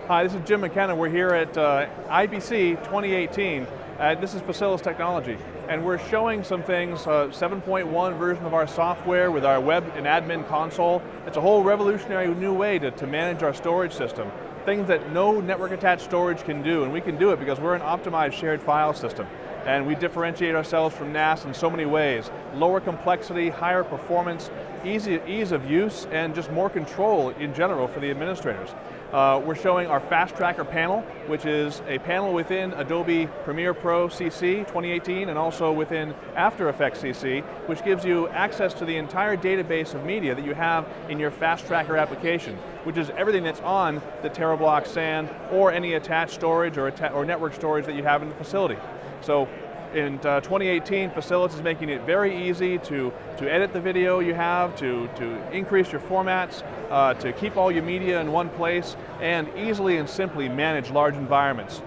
Hi, this is Jim McKenna. We're here at IBC 2018. This is Facilis Technology, and we're showing some things, 7.1 version of our software with our web and admin console. It's a whole revolutionary new way to manage our storage system. Things that no network attached storage can do, and we can do it because we're an optimized shared file system. And we differentiate ourselves from NAS in so many ways. Lower complexity, higher performance, ease of use, and just more control in general for the administrators. We're showing our FastTracker panel, which is a panel within Adobe Premiere Pro CC 2018 and also within After Effects CC, which gives you access to the entire database of media that you have in your FastTracker application, which is everything that's on the TeraBlock SAN or any attached storage or network storage that you have in the facility. So in 2018, Facilis is making it very easy to edit the video you have, to increase your formats, to keep all your media in one place, and easily and simply manage large environments.